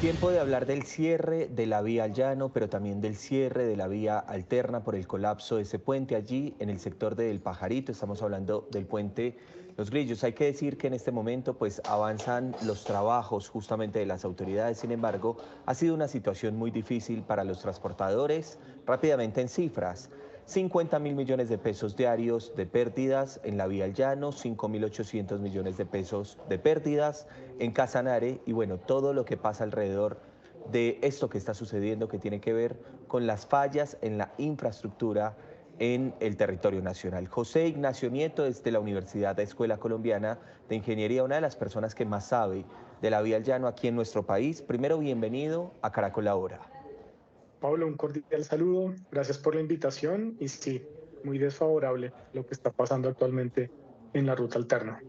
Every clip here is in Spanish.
Tiempo de hablar del cierre de la vía al llano, pero también del cierre de la vía alterna por el colapso de ese puente allí en el sector del Pajarito. Estamos hablando del puente Los Grillos. Hay que decir que en este momento pues avanzan los trabajos justamente de las autoridades. Sin embargo, ha sido una situación muy difícil para los transportadores. Rápidamente en cifras. 50.000 millones de pesos diarios de pérdidas en la vía al llano, 5.800 millones de pesos de pérdidas en Casanare y bueno, todo lo que pasa alrededor de esto que está sucediendo que tiene que ver con las fallas en la infraestructura en el territorio nacional. José Ignacio Nieto es de la Universidad de Escuela Colombiana de Ingeniería, una de las personas que más sabe de la vía al llano aquí en nuestro país. Primero, bienvenido a Caracol Ahora. Pablo, un cordial saludo. Gracias por la invitación. Y sí, muy desfavorable lo que está pasando actualmente en la ruta alterna.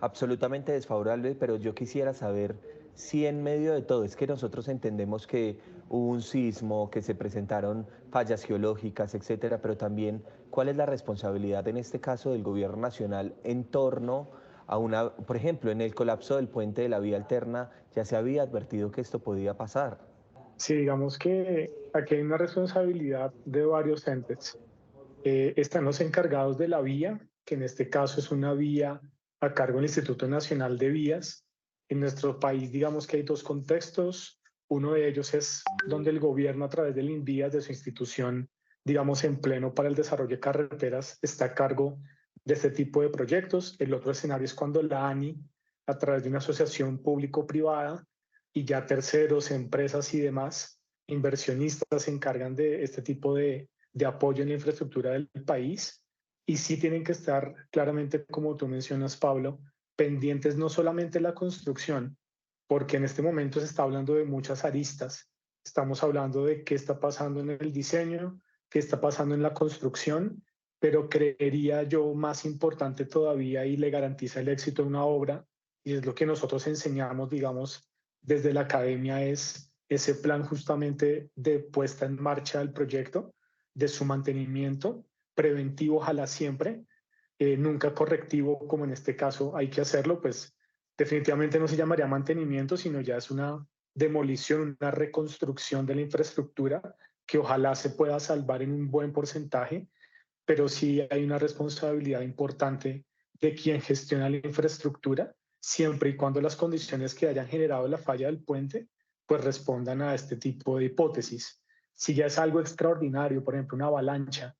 Absolutamente desfavorable, pero yo quisiera saber si en medio de todo, es que nosotros entendemos que hubo un sismo, que se presentaron fallas geológicas, etcétera, pero también cuál es la responsabilidad en este caso del gobierno nacional en torno a una, por ejemplo, en el colapso del puente de la vía alterna ya se había advertido que esto podía pasar. Sí, digamos que aquí hay una responsabilidad de varios entes. Están los encargados de la vía, que en este caso es una vía a cargo del Instituto Nacional de Vías. En nuestro país, digamos que hay dos contextos. Uno de ellos es donde el gobierno, a través del INVIAS, de su institución, digamos, en pleno para el desarrollo de carreteras, está a cargo de este tipo de proyectos. El otro escenario es cuando la ANI, a través de una asociación público-privada, y ya terceros, empresas y demás, inversionistas se encargan de este tipo de apoyo en la infraestructura del país y sí tienen que estar claramente, como tú mencionas, Pablo, pendientes no solamente de la construcción, porque en este momento se está hablando de muchas aristas. Estamos hablando de qué está pasando en el diseño, qué está pasando en la construcción, pero creería yo más importante todavía y le garantiza el éxito de una obra, y es lo que nosotros enseñamos, digamos, desde la academia, es ese plan justamente de puesta en marcha del proyecto, de su mantenimiento, preventivo ojalá siempre, nunca correctivo como en este caso hay que hacerlo, pues definitivamente no se llamaría mantenimiento, sino ya es una demolición, una reconstrucción de la infraestructura que ojalá se pueda salvar en un buen porcentaje, pero sí hay una responsabilidad importante de quien gestiona la infraestructura, siempre y cuando las condiciones que hayan generado la falla del puente pues respondan a este tipo de hipótesis. Si ya es algo extraordinario, por ejemplo, una avalancha,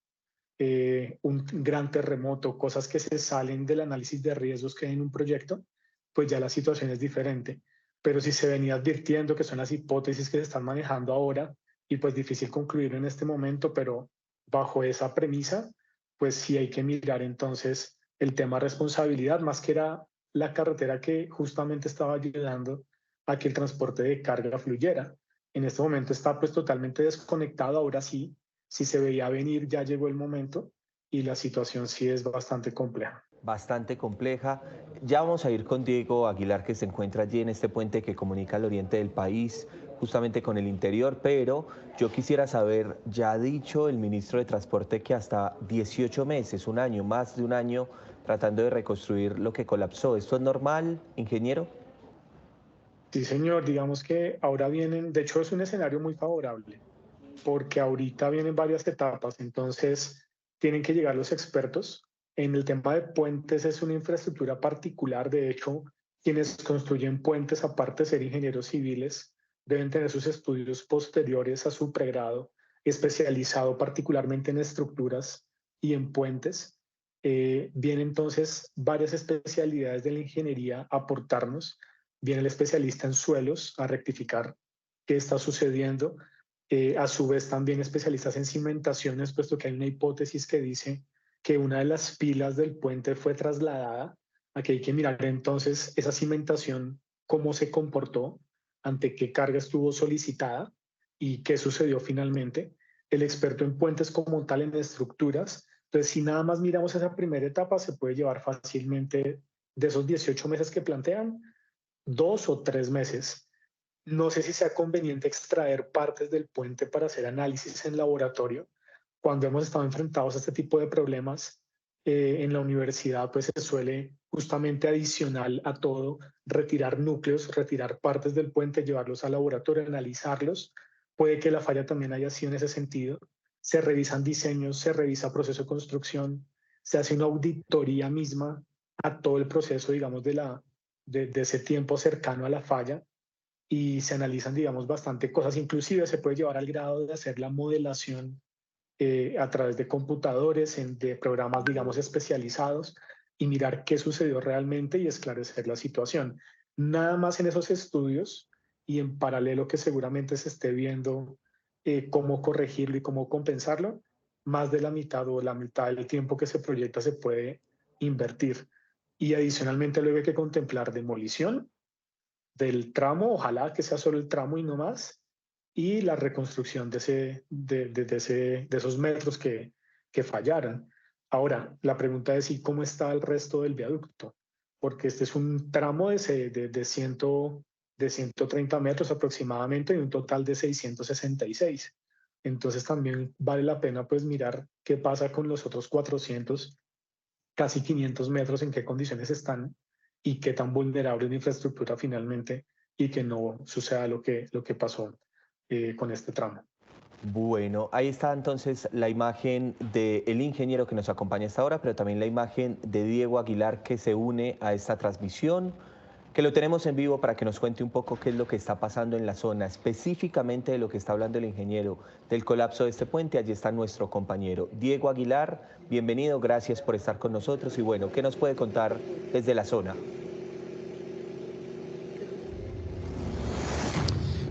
un gran terremoto, cosas que se salen del análisis de riesgos que hay en un proyecto, pues ya la situación es diferente. Pero si se venía advirtiendo que son las hipótesis que se están manejando ahora, y pues difícil concluir en este momento, pero bajo esa premisa, pues sí hay que mirar entonces el tema responsabilidad, más que era la carretera que justamente estaba ayudando a que el transporte de carga fluyera. En este momento está pues totalmente desconectado, ahora sí, si se veía venir, ya llegó el momento y la situación sí es bastante compleja. Bastante compleja. Ya vamos a ir con Diego Aguilar, que se encuentra allí en este puente que comunica el oriente del país, justamente con el interior, pero yo quisiera saber, ya ha dicho el ministro de Transporte que hasta 18 meses, un año, más de un año, tratando de reconstruir lo que colapsó. ¿Esto es normal, ingeniero? Sí, señor, digamos que ahora vienen, de hecho es un escenario muy favorable, porque ahorita vienen varias etapas, entonces tienen que llegar los expertos. En el tema de puentes es una infraestructura particular, de hecho, quienes construyen puentes, aparte de ser ingenieros civiles, deben tener sus estudios posteriores a su pregrado, especializado particularmente en estructuras y en puentes. Vienen entonces varias especialidades de la ingeniería a aportarnos. Viene el especialista en suelos a rectificar qué está sucediendo, a su vez también especialistas en cimentaciones, puesto que hay una hipótesis que dice que una de las pilas del puente fue trasladada. Aquí hay que mirar entonces esa cimentación, cómo se comportó, ante qué carga estuvo solicitada y qué sucedió finalmente. El experto en puentes como tal en estructuras. Entonces, si nada más miramos esa primera etapa, se puede llevar fácilmente de esos 18 meses que plantean, 2 o 3 meses. No sé si sea conveniente extraer partes del puente para hacer análisis en laboratorio. Cuando hemos estado enfrentados a este tipo de problemas, en la universidad pues se suele justamente adicional a todo retirar núcleos, retirar partes del puente, llevarlos al laboratorio, analizarlos. Puede que la falla también haya sido en ese sentido. Se revisan diseños, se revisa proceso de construcción, se hace una auditoría misma a todo el proceso, digamos, de ese tiempo cercano a la falla y se analizan, digamos, bastante cosas. Inclusive se puede llevar al grado de hacer la modelación a través de computadores, de programas, digamos, especializados y mirar qué sucedió realmente y esclarecer la situación. Nada más en esos estudios y en paralelo que seguramente se esté viendo cómo corregirlo y cómo compensarlo, más de la mitad o la mitad del tiempo que se proyecta se puede invertir. Y adicionalmente luego hay que contemplar demolición del tramo, ojalá que sea solo el tramo y no más, y la reconstrucción de esos metros que fallaran. Ahora, la pregunta es, ¿y cómo está el resto del viaducto? Porque este es un tramo de 130 metros aproximadamente y un total de 666. Entonces también vale la pena pues mirar qué pasa con los otros 400, casi 500 metros, en qué condiciones están y qué tan vulnerable es la infraestructura finalmente y que no suceda lo que pasó con este tramo. Bueno, ahí está entonces la imagen del ingeniero que nos acompaña hasta ahora, pero también la imagen de Diego Aguilar que se une a esta transmisión, que lo tenemos en vivo para que nos cuente un poco qué es lo que está pasando en la zona, específicamente de lo que está hablando el ingeniero, del colapso de este puente. Allí está nuestro compañero Diego Aguilar. Bienvenido, gracias por estar con nosotros y bueno, ¿qué nos puede contar desde la zona?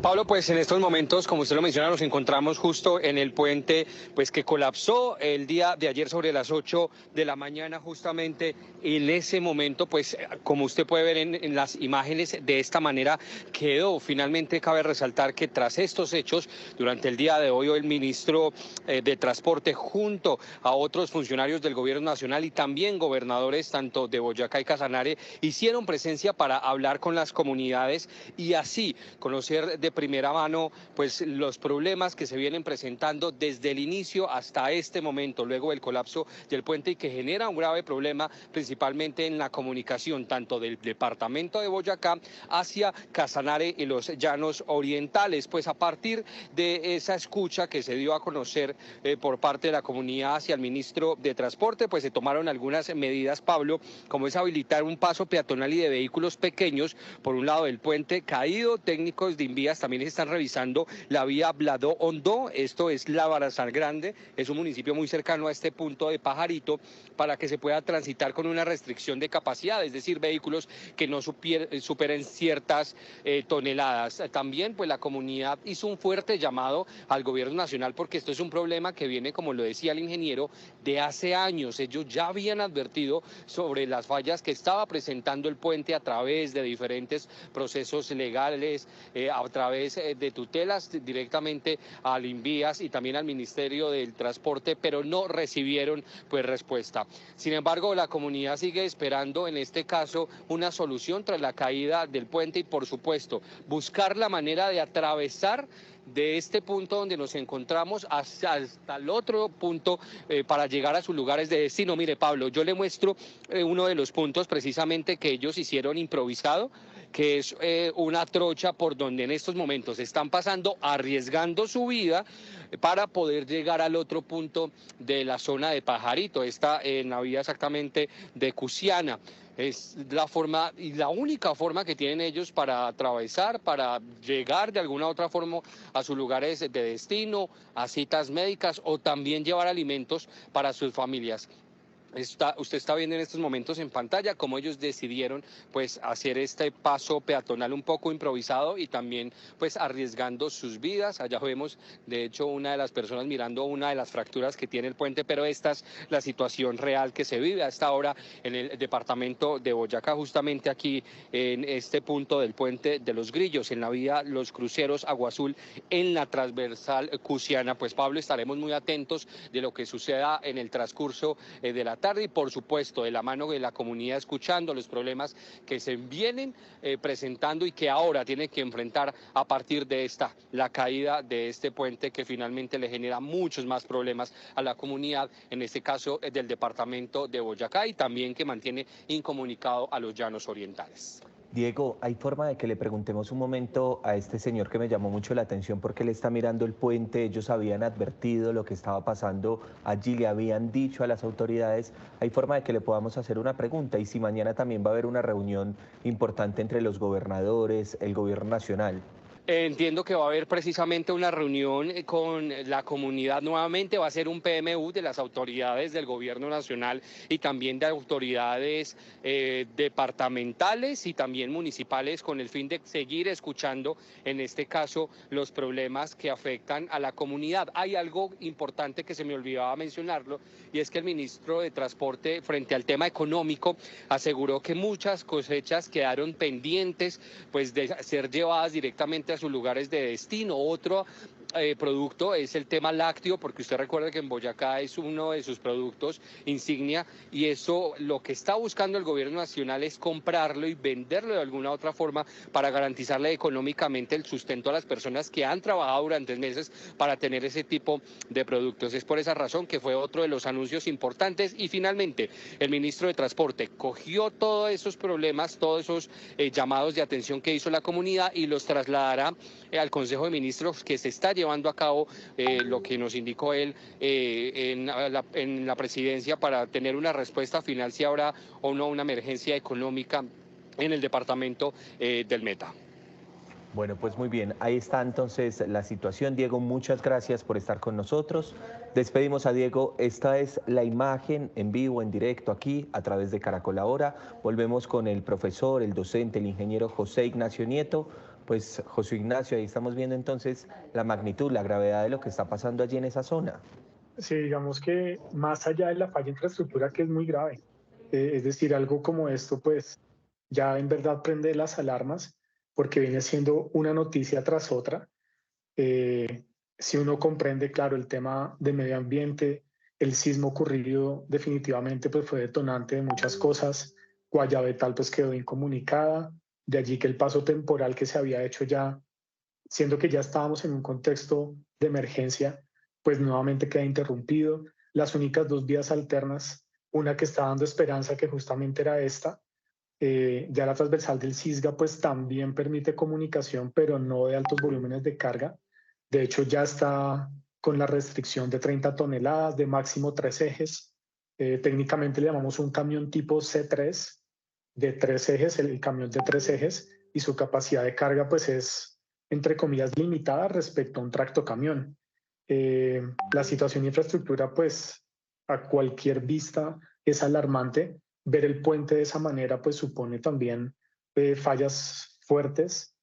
Pablo, pues en estos momentos, como usted lo menciona, nos encontramos justo en el puente pues que colapsó el día de ayer sobre las 8 de la mañana justamente. En ese momento, pues como usted puede ver en las imágenes, de esta manera quedó. Finalmente cabe resaltar que tras estos hechos, durante el día de hoy, el ministro de Transporte junto a otros funcionarios del gobierno nacional y también gobernadores tanto de Boyacá y Casanare hicieron presencia para hablar con las comunidades y así conocer de primera mano pues los problemas que se vienen presentando desde el inicio hasta este momento, luego del colapso del puente, y que genera un grave problema principalmente en la comunicación tanto del departamento de Boyacá hacia Casanare y los llanos orientales. Pues a partir de esa escucha que se dio a conocer por parte de la comunidad hacia el ministro de Transporte, pues se tomaron algunas medidas, Pablo, como es habilitar un paso peatonal y de vehículos pequeños por un lado del puente caído. Técnicos de Invías también están revisando la vía Bladó Hondó, esto es la Barazal Grande, es un municipio muy cercano a este punto de Pajarito, para que se pueda transitar con una restricción de capacidad, es decir, vehículos que no superen ciertas toneladas. También pues la comunidad hizo un fuerte llamado al gobierno nacional porque esto es un problema que viene, como lo decía el ingeniero, de hace años. Ellos ya habían advertido sobre las fallas que estaba presentando el puente a través de diferentes procesos legales, a través de tutelas directamente al Invías y también al Ministerio del Transporte, pero no recibieron pues respuesta. Sin embargo, la comunidad sigue esperando en este caso una solución tras la caída del puente y por supuesto buscar la manera de atravesar de este punto donde nos encontramos hasta el otro punto para llegar a sus lugares de destino. Mire, Pablo, yo le muestro uno de los puntos precisamente que ellos hicieron improvisado, que es una trocha por donde en estos momentos están pasando, arriesgando su vida para poder llegar al otro punto de la zona de Pajarito, esta en la vía exactamente de Cusiana. Es la forma y la única forma que tienen ellos para atravesar, para llegar de alguna otra forma a sus lugares de destino, a citas médicas o también llevar alimentos para sus familias. Usted está viendo en estos momentos en pantalla cómo ellos decidieron pues hacer este paso peatonal un poco improvisado y también pues arriesgando sus vidas. Allá vemos de hecho una de las personas mirando una de las fracturas que tiene el puente, pero esta es la situación real que se vive a esta hora en el departamento de Boyacá, justamente aquí en este punto del puente de los Grillos, en la vía Los Cruceros Agua Azul, en la transversal Cusiana. Pues Pablo, estaremos muy atentos de lo que suceda en el transcurso de la tarde tarde y por supuesto de la mano de la comunidad escuchando los problemas que se vienen presentando y que ahora tiene que enfrentar a partir de la caída de este puente que finalmente le genera muchos más problemas a la comunidad, en este caso del departamento de Boyacá, y también que mantiene incomunicado a los llanos orientales. Diego, ¿hay forma de que le preguntemos un momento a este señor que me llamó mucho la atención porque él está mirando el puente? Ellos habían advertido lo que estaba pasando allí, le habían dicho a las autoridades. ¿Hay forma de que le podamos hacer una pregunta? Y si mañana también va a haber una reunión importante entre los gobernadores, el gobierno nacional. Entiendo que va a haber precisamente una reunión con la comunidad nuevamente, va a ser un PMU de las autoridades del gobierno nacional y también de autoridades departamentales y también municipales con el fin de seguir escuchando, en este caso, los problemas que afectan a la comunidad. Hay algo importante que se me olvidaba mencionarlo y es que el ministro de Transporte, frente al tema económico, aseguró que muchas cosechas quedaron pendientes pues de ser llevadas directamente a sus lugares de destino. Otro producto es el tema lácteo, porque usted recuerda que en Boyacá es uno de sus productos insignia, y eso lo que está buscando el gobierno nacional es comprarlo y venderlo de alguna otra forma para garantizarle económicamente el sustento a las personas que han trabajado durante meses para tener ese tipo de productos. Es por esa razón que fue otro de los anuncios importantes. Y finalmente el ministro de Transporte cogió todos esos problemas, todos esos llamados de atención que hizo la comunidad y los trasladará al Consejo de Ministros, que se está llevando a cabo, lo que nos indicó él en la presidencia, para tener una respuesta final si habrá o no una emergencia económica en el departamento del Meta. Bueno, pues muy bien, ahí está entonces la situación. Diego, muchas gracias por estar con nosotros. Despedimos a Diego. Esta es la imagen en vivo, en directo aquí a través de Caracol Ahora. Volvemos con el profesor, el docente, el ingeniero José Ignacio Nieto. Pues José Ignacio, ahí estamos viendo entonces la magnitud, la gravedad de lo que está pasando allí en esa zona. Sí, digamos que más allá de la falla de infraestructura, que es muy grave, es decir, algo como esto, pues ya en verdad prende las alarmas porque viene siendo una noticia tras otra. Eh, si uno comprende, claro, el tema de medio ambiente, el sismo ocurrido definitivamente pues fue detonante de muchas cosas. Guayabetal pues quedó incomunicada, de allí que el paso temporal que se había hecho ya, siendo que ya estábamos en un contexto de emergencia, pues nuevamente queda interrumpido. Las únicas dos vías alternas, una que está dando esperanza, que justamente era esta, ya la transversal del Cisga, pues también permite comunicación, pero no de altos volúmenes de carga. De hecho, ya está con la restricción de 30 toneladas, de máximo 3 ejes. Técnicamente le llamamos un camión tipo C3 de 3 ejes, el camión de 3 ejes, y su capacidad de carga pues es, entre comillas, limitada respecto a un tractocamión. La situación de infraestructura pues a cualquier vista es alarmante. Ver el puente de esa manera pues supone también fallas fuertes,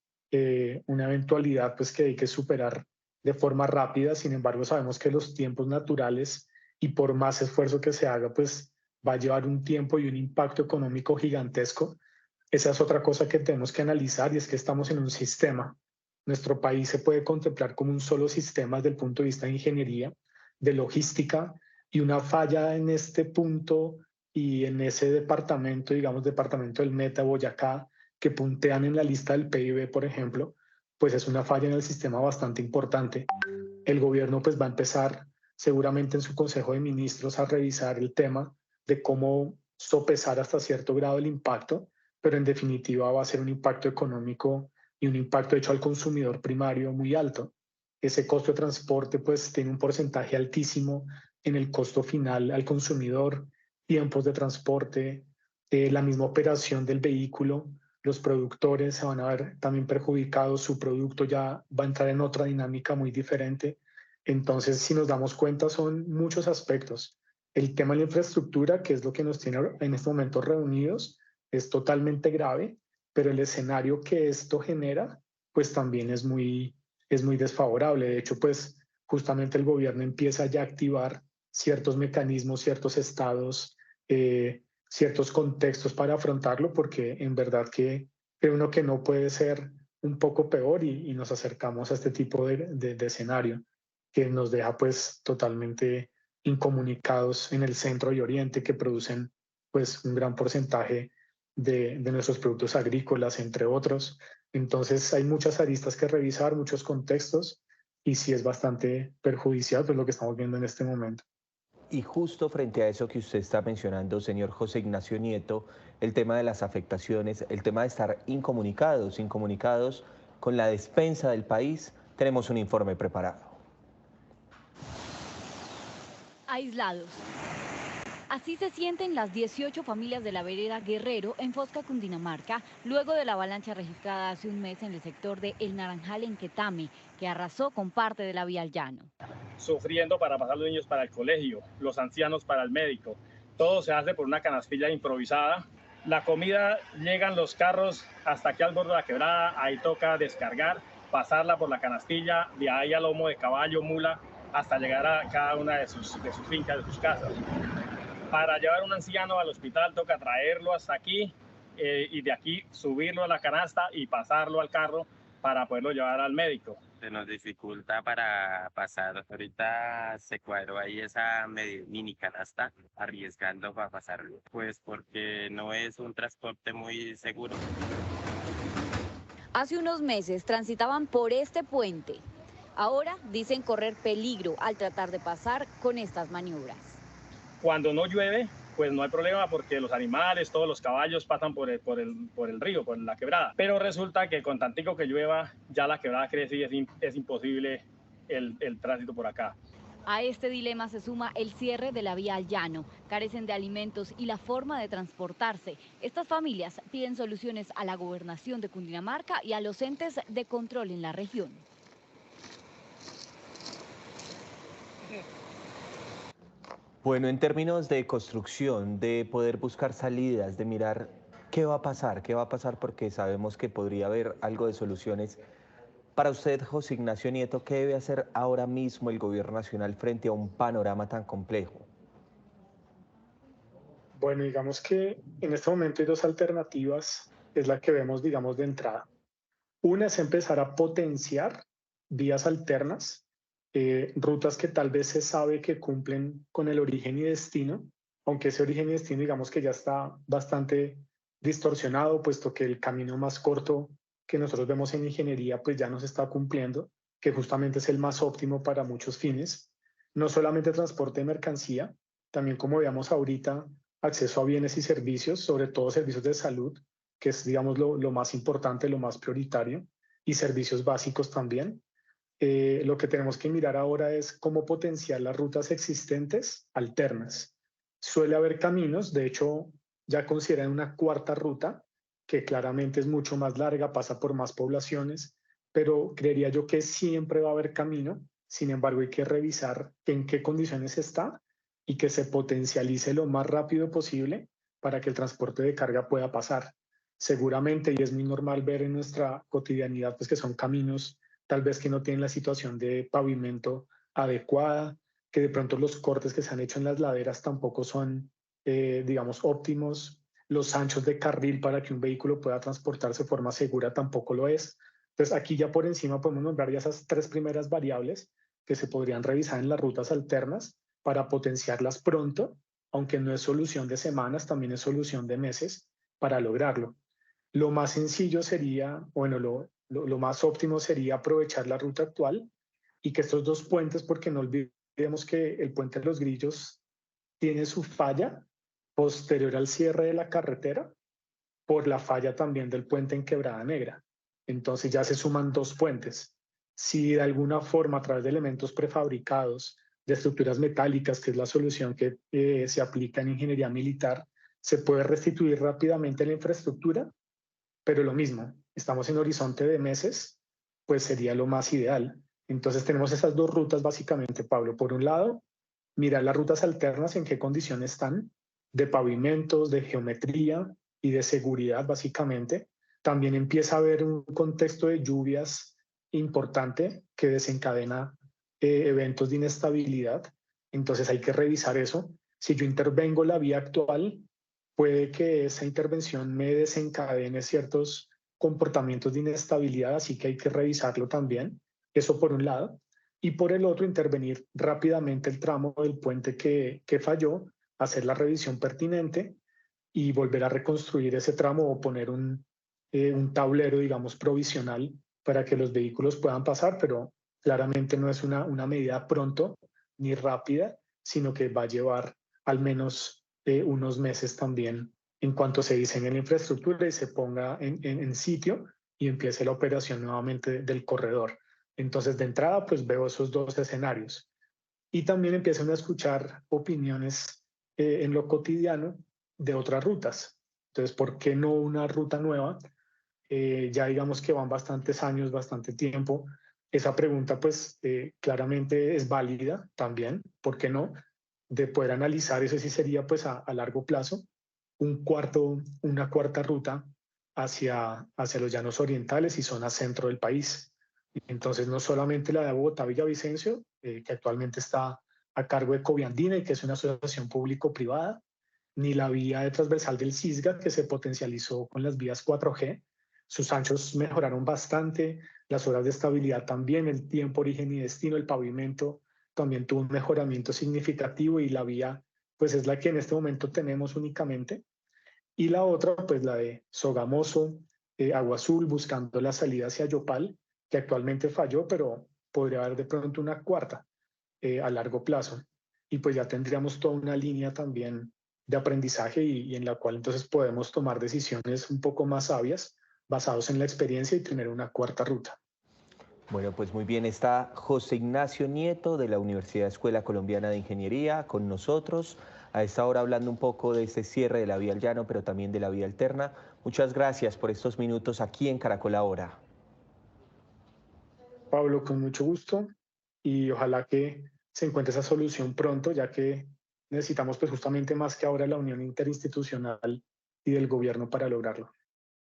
una eventualidad pues que hay que superar de forma rápida. Sin embargo, sabemos que los tiempos naturales, y por más esfuerzo que se haga, pues va a llevar un tiempo y un impacto económico gigantesco. Esa es otra cosa que tenemos que analizar, y es que estamos en un sistema. Nuestro país se puede contemplar como un solo sistema desde el punto de vista de ingeniería, de logística, y una falla en este punto y en ese departamento, digamos, departamento del Meta, Boyacá, que puntean en la lista del PIB, por ejemplo, pues es una falla en el sistema bastante importante. El gobierno pues va a empezar seguramente en su Consejo de Ministros a revisar el tema de cómo sopesar hasta cierto grado el impacto, pero en definitiva va a ser un impacto económico y un impacto hecho al consumidor primario muy alto. Ese costo de transporte pues tiene un porcentaje altísimo en el costo final al consumidor, tiempos de transporte, la misma operación del vehículo. Los productores se van a ver también perjudicados, su producto ya va a entrar en otra dinámica muy diferente. Entonces, si nos damos cuenta, son muchos aspectos. El tema de la infraestructura, que es lo que nos tiene en este momento reunidos, es totalmente grave, pero el escenario que esto genera, pues también es muy desfavorable. De hecho, pues justamente el gobierno empieza ya a activar ciertos mecanismos, ciertos estados, ciertos contextos para afrontarlo, porque en verdad que creo uno que no puede ser un poco peor, y nos acercamos a este tipo de escenario que nos deja pues totalmente incomunicados en el centro y oriente que producen pues un gran porcentaje de nuestros productos agrícolas, entre otros. Entonces hay muchas aristas que revisar, muchos contextos, y sí es bastante perjudicial pues, lo que estamos viendo en este momento. Y justo frente a eso que usted está mencionando, señor José Ignacio Nieto, el tema de las afectaciones, el tema de estar incomunicados con la despensa del país, tenemos un informe preparado. Aislados. Así se sienten las 18 familias de la vereda Guerrero en Fosca, Cundinamarca, luego de la avalancha registrada hace un mes en el sector de El Naranjal en Quetame, que arrasó con parte de la vía al llano. Sufriendo para pasar los niños para el colegio, los ancianos para el médico. Todo se hace por una canastilla improvisada. La comida, llegan los carros hasta aquí al borde de la quebrada, ahí toca descargar, pasarla por la canastilla, de ahí a lomo de caballo, mula, hasta llegar a cada una de sus fincas, de sus casas. Para llevar a un anciano al hospital toca traerlo hasta aquí y de aquí subirlo a la canasta y pasarlo al carro para poderlo llevar al médico. Se nos dificulta para pasar. Ahorita se cuadró ahí esa mini canasta arriesgando para pasarlo, pues porque no es un transporte muy seguro. Hace unos meses transitaban por este puente. Ahora dicen correr peligro al tratar de pasar con estas maniobras. Cuando no llueve, pues no hay problema porque los animales, todos los caballos pasan por el río, por la quebrada. Pero resulta que con tantico que llueva, ya la quebrada crece y es imposible el tránsito por acá. A este dilema se suma el cierre de la vía al llano. Carecen de alimentos y la forma de transportarse. Estas familias piden soluciones a la gobernación de Cundinamarca y a los entes de control en la región. Bueno, en términos de construcción, de poder buscar salidas, de mirar qué va a pasar porque sabemos que podría haber algo de soluciones. Para usted, José Ignacio Nieto, ¿qué debe hacer ahora mismo el gobierno nacional frente a un panorama tan complejo? Bueno, digamos que en este momento hay dos alternativas, es la que vemos, digamos, de entrada. Una es empezar a potenciar vías alternas, rutas que tal vez se sabe que cumplen con el origen y destino, aunque ese origen y destino digamos que ya está bastante distorsionado, puesto que el camino más corto que nosotros vemos en ingeniería pues ya no se está cumpliendo, que justamente es el más óptimo para muchos fines, no solamente transporte de mercancía, también como veamos ahorita, acceso a bienes y servicios, sobre todo servicios de salud, que es, digamos, lo más importante, lo más prioritario, y servicios básicos también. Lo que tenemos que mirar ahora es cómo potenciar las rutas existentes alternas. Suele haber caminos, de hecho, ya consideran una cuarta ruta, que claramente es mucho más larga, pasa por más poblaciones, pero creería yo que siempre va a haber camino. Sin embargo, hay que revisar en qué condiciones está y que se potencialice lo más rápido posible para que el transporte de carga pueda pasar. Seguramente, y es muy normal ver en nuestra cotidianidad, pues que son caminos tal vez que no tienen la situación de pavimento adecuada, que de pronto los cortes que se han hecho en las laderas tampoco son, digamos, óptimos. Los anchos de carril para que un vehículo pueda transportarse de forma segura tampoco lo es. Entonces, aquí ya por encima podemos nombrar ya esas tres primeras variables que se podrían revisar en las rutas alternas para potenciarlas pronto, aunque no es solución de semanas, también es solución de meses para lograrlo. Lo más sencillo sería, bueno, lo más óptimo sería aprovechar la ruta actual y que estos dos puentes, porque no olvidemos que el puente de los Grillos tiene su falla posterior al cierre de la carretera por la falla también del puente en Quebrada Negra. Entonces ya se suman dos puentes. Si de alguna forma a través de elementos prefabricados, de estructuras metálicas, que es la solución que se aplica en ingeniería militar, se puede restituir rápidamente la infraestructura, pero lo mismo, estamos en horizonte de meses, pues sería lo más ideal. Entonces tenemos esas dos rutas básicamente, Pablo. Por un lado, mirar las rutas alternas, en qué condiciones están, de pavimentos, de geometría y de seguridad básicamente. También empieza a haber un contexto de lluvias importante que desencadena eventos de inestabilidad. Entonces hay que revisar eso. Si yo intervengo la vía actual, puede que esa intervención me desencadene ciertos comportamientos de inestabilidad, así que hay que revisarlo también. Eso por un lado. y por el otro intervenir rápidamente el tramo del puente que falló, hacer la revisión pertinente y volver a reconstruir ese tramo o poner un tablero, digamos, provisional para que los vehículos puedan pasar, pero claramente no es una medida pronto ni rápida, sino que va a llevar al menos unos meses también en cuanto se diseñe la infraestructura y se ponga en sitio y empiece la operación nuevamente del corredor. Entonces, de entrada, pues veo esos dos escenarios. Y también empiezan a escuchar opiniones en lo cotidiano de otras rutas. Entonces, ¿por qué no una ruta nueva? Ya digamos que van bastantes años, bastante tiempo. Esa pregunta, pues, claramente es válida también, ¿por qué no? De poder analizar, eso sí sería, pues, a largo plazo, una cuarta ruta hacia los llanos orientales y zona centro del país. Entonces, no solamente la de Bogotá-Villavicencio, que actualmente está a cargo de Coviandina y que es una asociación público-privada, ni la vía de transversal del Cisga, que se potencializó con las vías 4G. Sus anchos mejoraron bastante, las horas de estabilidad también, el tiempo, origen y destino, el pavimento también tuvo un mejoramiento significativo y la vía pues es la que en este momento tenemos únicamente. Y la otra, pues la de Sogamoso, Agua Azul, buscando la salida hacia Yopal, que actualmente falló, pero podría haber de pronto una cuarta a largo plazo. Y pues ya tendríamos toda una línea también de aprendizaje y en la cual entonces podemos tomar decisiones un poco más sabias, basados en la experiencia y tener una cuarta ruta. Bueno, pues muy bien, está José Ignacio Nieto de la Universidad Escuela Colombiana de Ingeniería con nosotros. A esta hora hablando un poco de este cierre de la vía al llano, pero también de la vía alterna. Muchas gracias por estos minutos aquí en Caracol Ahora. Pablo, con mucho gusto y ojalá que se encuentre esa solución pronto, ya que necesitamos pues justamente más que ahora la unión interinstitucional y del gobierno para lograrlo.